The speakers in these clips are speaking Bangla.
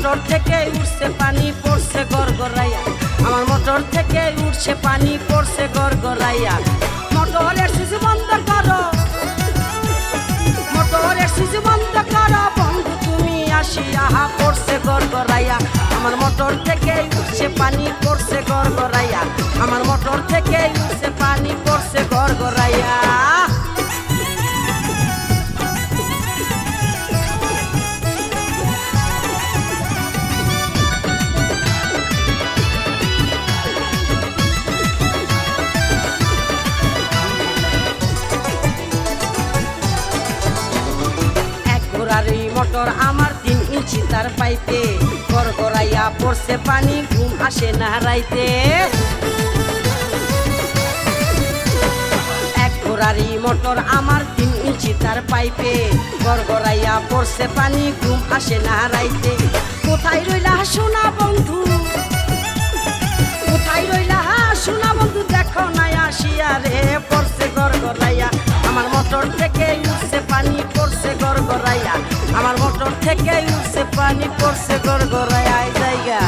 মোটর থেকে উঠছে পানি পড়ছে গড়গড়াইয়া, আমার মোটর থেকে উঠছে পানি পড়ছে গড়গড়াইয়া। মোটরের সুইচ বন্ধ করো, মোটরের সুইচ বন্ধ করো বন্ধু তুমি আসিয়া, পড়ছে গড়গড়াইয়া। আমার মোটর থেকে উঠছে পানি পড়ছে গড়গড়াইয়া, আমার মোটর থেকে উঠছে পানি পড়ছে গড়গড়াইয়া। ঘোড়ারি মোটর আমার 3 ইঞ্চি তার পাইপে, গড়গড়াইয়া পড়ছে পানি ঘুম আসে না রাইতে। এক ঘোড়ারি মোটর আমার 3 ইঞ্চি তার পাইপে, গড়গড়াইয়া পড়ছে পানি ঘুম আসে না রাইতে। কোথায় রইলা সোনা বন্ধু, কোথায় রইলা সোনা বন্ধু, দেখো না আসিয়া রে, পড়ছে গড়গড়াইয়া। আমার মোটর থেকে উঠছে পানি পড়ছে গড়গড়াইয়া, আমার মোটর থেকে উঠছে পানি পড়ছে গড়গড়াইয়া। এই জায়গা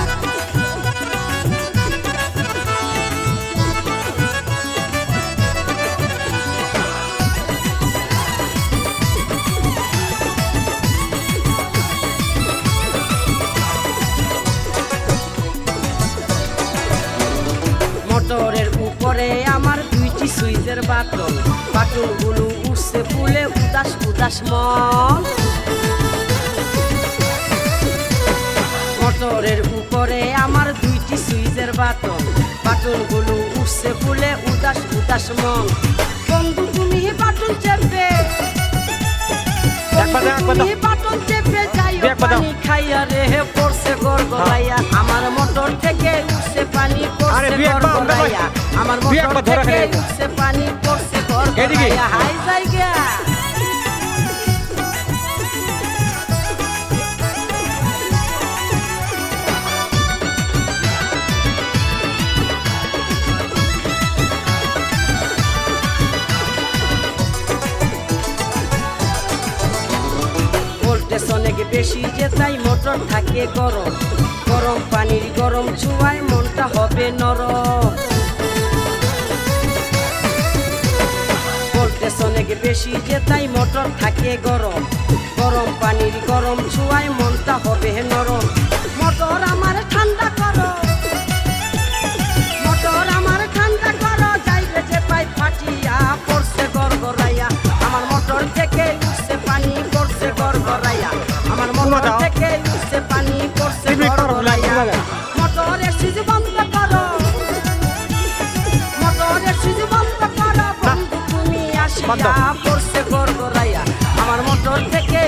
মোটরের উপরে আমার 2টি সুইচের বাটন, বাটনগুলো উঠছে ফুলে উদাস উদাস মন। মোটরের উপরে আমার 2টি সুইচের বাটন, বাটনগুলো উঠছে ফুলে উদাস উদাস মন। বন্ধু তুমি বাটন চেপে, তুমি বাটন চেপে যাইও পানি খাইয়া রে, পড়ছে গড়গড়াইয়া। আমার মোটর থেকে উঠছে পানি পড়ছে গড়গড়াইয়া, আমার মোটর থেকে উঠছে পানি পড়ছে গড়গড়াইয়া। হাই জায়গা ভোল্টেজ অনেক বেশি যে তাই মোটর থাকে গরম, গরম পানির গরম ছোঁয়ায় মনটা হবে নরম। ভোল্টেজ অনেক বেশি যে তাই মোটর থাকে গরম, গরম পানির গরম ছোঁয়ায় মনটা হবে নরম। মোটর আমার ঠান্ডা করো, মোটর আমার ঠান্ডা করো, যাইলে যে পাই ফাটিয়া পড়ছে গড়গড়াইয়া। আমার মোটর থেকে উঠছে পানি পড়ছে গড়গড়াইয়া, আমার মোটর থেকে উঠছে পানি পড়ছে গড়গড়াইয়া। মোটরের সুইচ বন্ধ করো, মোটরের সুইচ বন্ধ করো বন্ধু তুমি আসিয়া, পড়ছে গড়গড়াইয়া। আমার মোটর থেকে